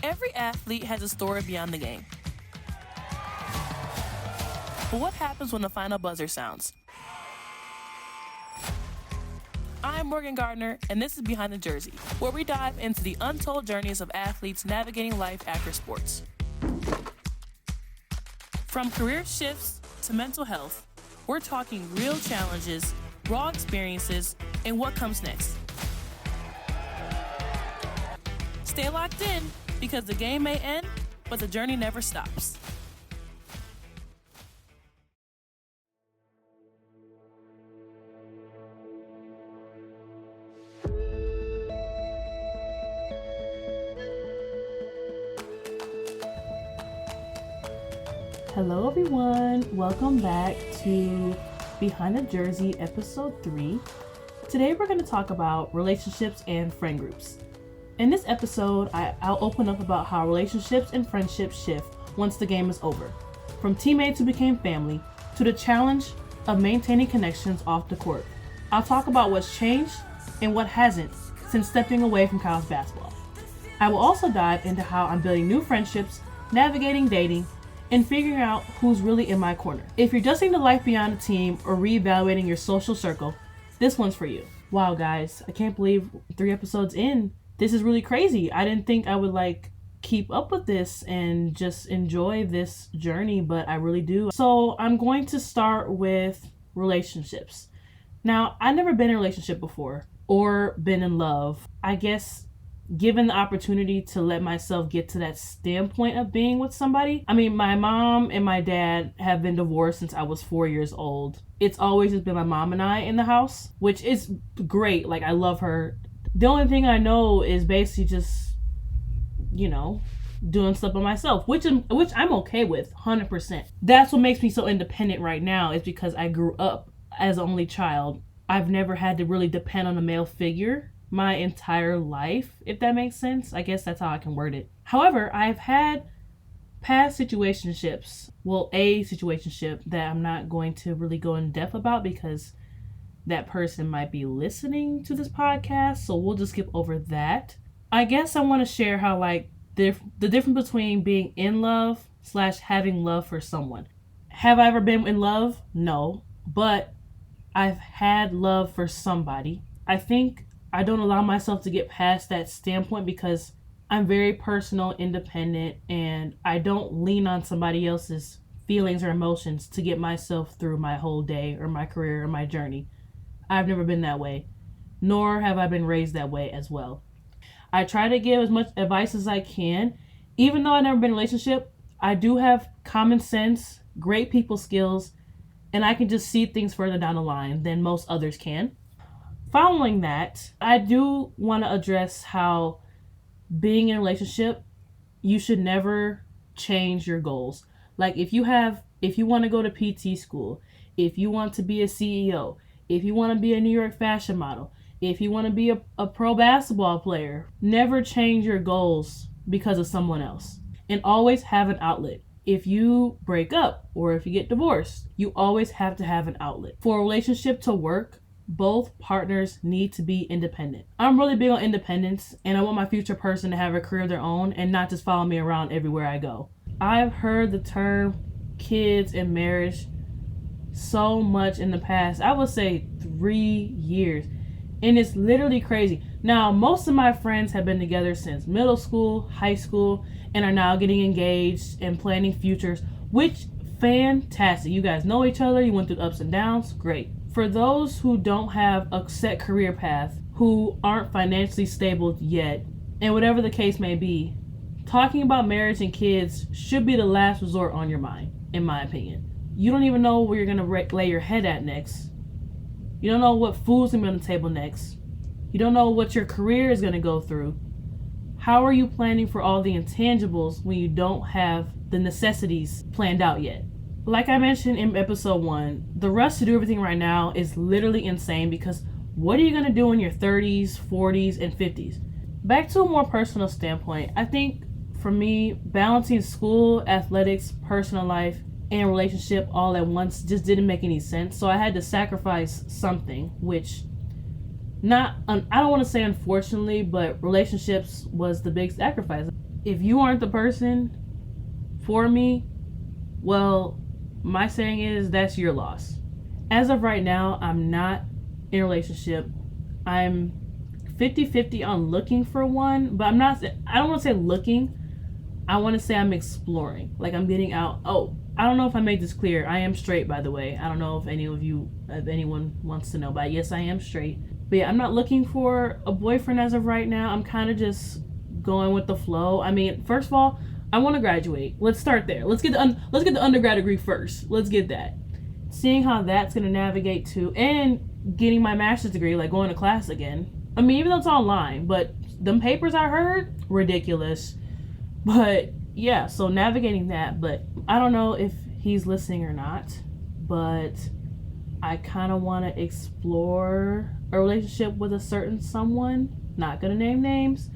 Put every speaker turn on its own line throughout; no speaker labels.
Every athlete has a story beyond the game. But what happens when the final buzzer sounds? I'm Morgann Gardner, and this is Behind the Jersey, where we dive into the untold journeys of athletes navigating life after sports. From career shifts to mental health, we're talking real challenges, raw experiences, and what comes next. Stay locked in, because the game may end, but the journey never stops. Hello everyone, welcome back to Behind the Jersey episode 3. Today we're going to talk about relationships and friend groups. In this episode, I'll open up about how relationships and friendships shift once the game is over. From teammates who became family, to the challenge of maintaining connections off the court. I'll talk about what's changed and what hasn't since stepping away from college basketball. I will also dive into how I'm building new friendships, navigating dating, and figuring out who's really in my corner. If you're just into life beyond a team or reevaluating your social circle, this one's for you. Wow guys, I can't believe 3 episodes in. This is really crazy. I didn't think I would keep up with this and just enjoy this journey, but I really do. So I'm going to start with relationships. Now, I've never been in a relationship before or been in love. I guess given the opportunity to let myself get to that standpoint of being with somebody. I mean, my mom and my dad have been divorced since I was 4 years old. It's always just been my mom and I in the house, which is great. I love her. The only thing I know is basically just, doing stuff by myself, which I'm okay with, 100%. That's what makes me so independent right now, is because I grew up as an only child. I've never had to really depend on a male figure my entire life, if that makes sense. I guess that's how I can word it. However, I've had past situationships, a situationship that I'm not going to really go in depth about because that person might be listening to this podcast, so we'll just skip over that. I guess I want to share how the difference between being in love / having love for someone. Have I ever been in love? No, but I've had love for somebody. I think I don't allow myself to get past that standpoint because I'm very personal, independent, and I don't lean on somebody else's feelings or emotions to get myself through my whole day or my career or my journey. I've never been that way, nor have I been raised that way as well. I try to give as much advice as I can. Even though I've never been in a relationship, I do have common sense, great people skills, and I can just see things further down the line than most others can. Following that, I do want to address how being in a relationship, you should never change your goals. If you want to go to PT school, if you want to be a CEO, if you want to be a New York fashion model, if you want to be a pro basketball player, never change your goals because of someone else. And always have an outlet. If you break up or if you get divorced, you always have to have an outlet. For a relationship to work, both partners need to be independent. I'm really big on independence, and I want my future person to have a career of their own and not just follow me around everywhere I go. I've heard the term kids and marriage so much in the past. I would say 3 years. And it's literally crazy. Now, most of my friends have been together since middle school, high school, and are now getting engaged and planning futures, which fantastic. You guys know each other. You went through the ups and downs. Great. For those who don't have a set career path, who aren't financially stable yet, and whatever the case may be, talking about marriage and kids should be the last resort on your mind, in my opinion. You don't even know where you're going to lay your head at next. You don't know what food's going to be on the table next. You don't know what your career is going to go through. How are you planning for all the intangibles when you don't have the necessities planned out yet? Like I mentioned in episode 1, the rush to do everything right now is literally insane because what are you going to do in your 30s, 40s, and 50s? Back to a more personal standpoint, I think for me, balancing school, athletics, personal life, and relationship all at once just didn't make any sense. So I had to sacrifice something, which I don't want to say unfortunately, but relationships was the big sacrifice. If you aren't the person for me, well, my saying is that's your loss. As of right now, I'm not in a relationship. I'm 50-50 on looking for one, but I don't want to say looking. I want to say I'm exploring. Like I'm getting out. Oh, I don't know if I made this clear. I am straight, by the way. I don't know if anyone wants to know, but yes, I am straight. But yeah, I'm not looking for a boyfriend as of right now. I'm kind of just going with the flow. I mean, first of all, I want to graduate. Let's start there. Let's get the undergrad degree first. Let's get that. Seeing how that's gonna navigate to, and getting my master's degree, like going to class again. I mean, even though it's online, but them papers I heard ridiculous. But yeah, so navigating that. But I don't know if he's listening or not. But I kind of want to explore a relationship with a certain someone. Not gonna name names,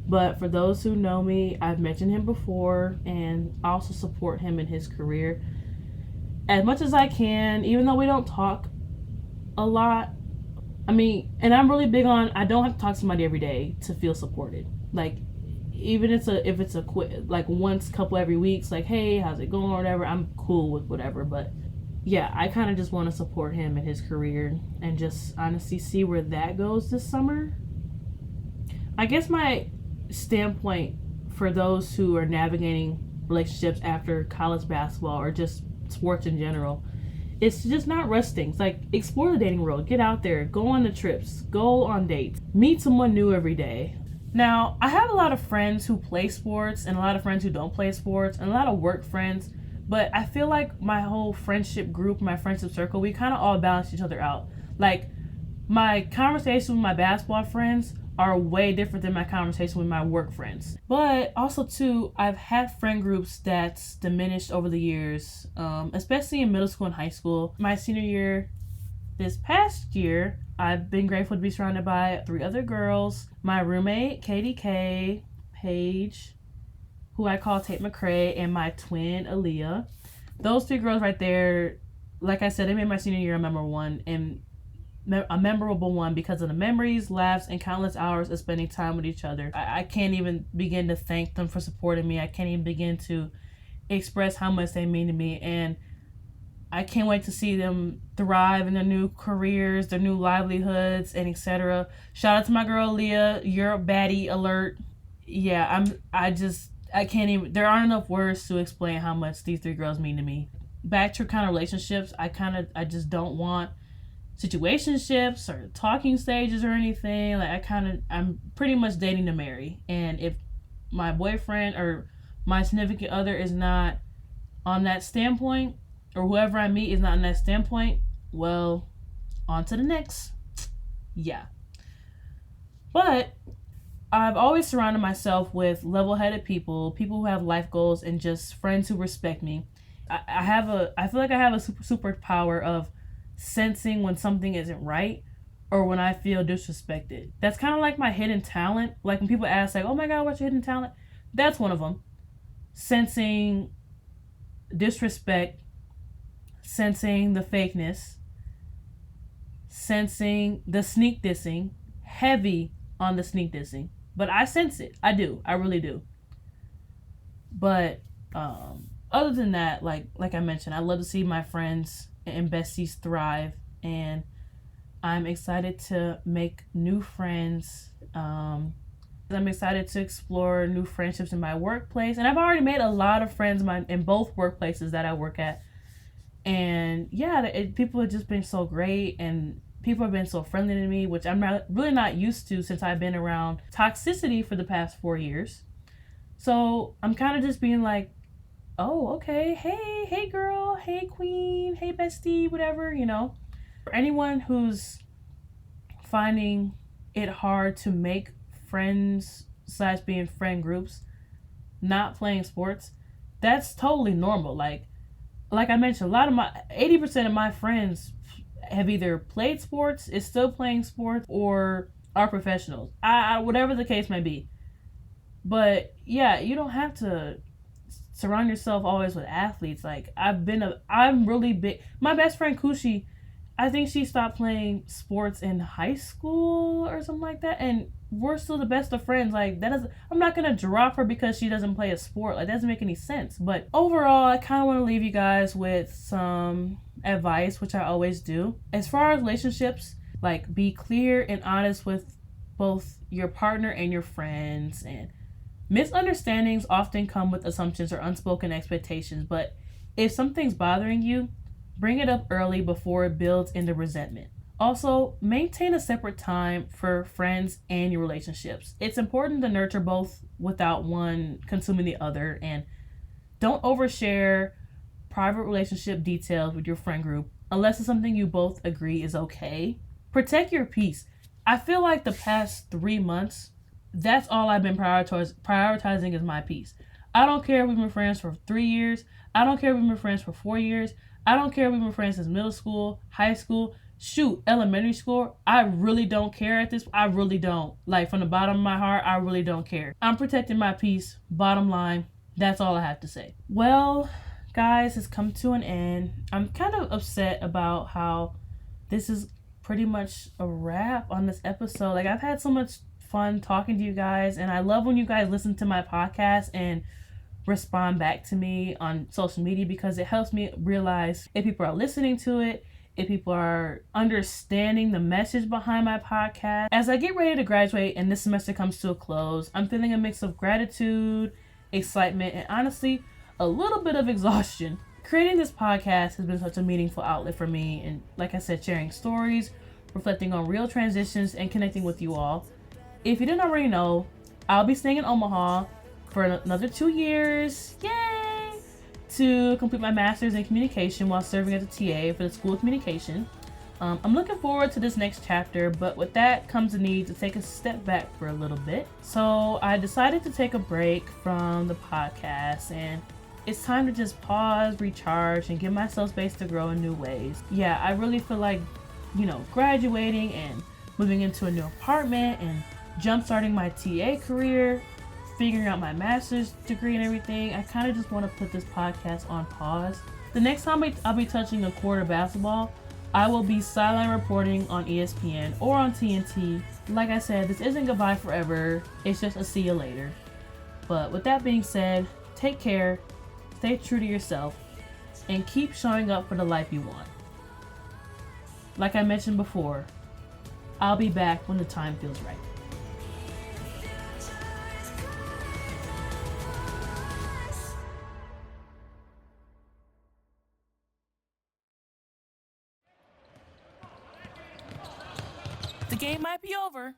but for those who know me, I've mentioned him before, and I also support him in his career as much as I can, even though we don't talk a lot. I mean, and I'm really big on, I don't have to talk to somebody every day to feel supported. Like, even if it's a quick, like once, couple every weeks, like, hey, how's it going or whatever, I'm cool with whatever. But yeah, I kind of just want to support him in his career and just honestly see where that goes this summer. I guess my standpoint for those who are navigating relationships after college basketball or just sports in general, it's just not resting. It's like explore the dating world, get out there, go on the trips, go on dates, meet someone new every day. Now, I have a lot of friends who play sports and a lot of friends who don't play sports and a lot of work friends, but I feel like my whole friendship group, my friendship circle, we kind of all balance each other out. Like, my conversation with my basketball friends are way different than my conversation with my work friends. But also too, I've had friend groups that's diminished over the years, especially in middle school and high school. My senior year, this past year, I've been grateful to be surrounded by 3 other girls. My roommate, Katie K, Paige, who I call Tate McCrae, and my twin, Aaliyah. Those 3 girls right there, like I said, they made my senior year a memorable one, and a memorable one because of the memories, laughs, and countless hours of spending time with each other. I can't even begin to thank them for supporting me. I can't even begin to express how much they mean to me. And I can't wait to see them thrive in their new careers, their new livelihoods, and etc. Shout out to my girl Leah. You're a baddie alert. Yeah, I can't even, there aren't enough words to explain how much these 3 girls mean to me. Back to kind of relationships, I just don't want situationships or talking stages or anything. Like I'm pretty much dating to marry, and if my boyfriend or my significant other is not on that standpoint, or whoever I meet is not on that standpoint, well, on to the next. Yeah. But I've always surrounded myself with level-headed people who have life goals, and just friends who respect me. I feel like I have a superpower of sensing when something isn't right or when I feel disrespected. That's kind of like my hidden talent. Like when people ask, like, oh my God, what's your hidden talent? That's one of them. Sensing disrespect, sensing the fakeness, sensing the sneak dissing, heavy on the sneak dissing. But I sense it. I do. I really do. But other than that, like I mentioned, I love to see my friends and besties thrive, and I'm excited to make new friends. I'm excited to explore new friendships in my workplace, and I've already made a lot of friends in both workplaces that I work at. And yeah, people have just been so great, and people have been so friendly to me, which I'm really not used to since I've been around toxicity for the past 4 years. So I'm kind of just being like, oh, okay, hey girl, hey queen, hey bestie, whatever, For anyone who's finding it hard to make friends, besides being friend groups, not playing sports, that's totally normal. Like I mentioned, 80% of my friends have either played sports, is still playing sports, or are professionals. Whatever the case may be. But yeah, you don't have to surround yourself always with athletes. Like I'm really big. My best friend Kushi, I think she stopped playing sports in high school or something like that, and we're still the best of friends. Like that doesn't. I'm not gonna drop her because she doesn't play a sport. Like that doesn't make any sense. But overall, I kind of want to leave you guys with some advice, which I always do. As far as relationships, like be clear and honest with both your partner and your friends. And misunderstandings often come with assumptions or unspoken expectations. But if something's bothering you, bring it up early before it builds into resentment. Also, maintain a separate time for friends and your relationships. It's important to nurture both without one consuming the other, and don't overshare private relationship details with your friend group unless it's something you both agree is okay. Protect your peace. I feel like the past 3 months, that's all I've been prioritizing is my peace. I don't care if we've been friends for 3 years. I don't care if we've been friends for 4 years. I don't care if we've been friends since middle school, high school, shoot, elementary school. I really don't care at this. I really don't. Like from the bottom of my heart, I really don't care. I'm protecting my peace. Bottom line, that's all I have to say. Well, guys, it's come to an end. I'm kind of upset about how this is pretty much a wrap on this episode. Like I've had so much fun talking to you guys, and I love when you guys listen to my podcast and respond back to me on social media, because it helps me realize if people are listening to it, if people are understanding the message behind my podcast. As I get ready to graduate and this semester comes to a close, I'm feeling a mix of gratitude, excitement, and honestly, a little bit of exhaustion. Creating this podcast has been such a meaningful outlet for me, and like I said, sharing stories, reflecting on real transitions, and connecting with you all. If you didn't already know, I'll be staying in Omaha for another 2 years, yay, to complete my master's in communication while serving as a TA for the School of Communication. I'm looking forward to this next chapter, but with that comes the need to take a step back for a little bit. So I decided to take a break from the podcast, and it's time to just pause, recharge, and give myself space to grow in new ways. Yeah, I really feel like, graduating and moving into a new apartment and jump-starting my TA career, figuring out my master's degree and everything, I kind of just want to put this podcast on pause. The next time I'll be touching a court of basketball, I will be sideline reporting on ESPN or on TNT. Like I said, this isn't goodbye forever. It's just a see you later. But with that being said, take care, stay true to yourself, and keep showing up for the life you want. Like I mentioned before, I'll be back when the time feels right. The game might be over,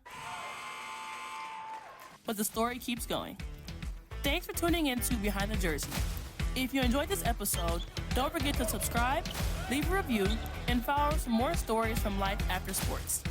but the story keeps going. Thanks for tuning in to Behind the Jersey. If you enjoyed this episode, don't forget to subscribe, leave a review, and follow us for more stories from life after sports.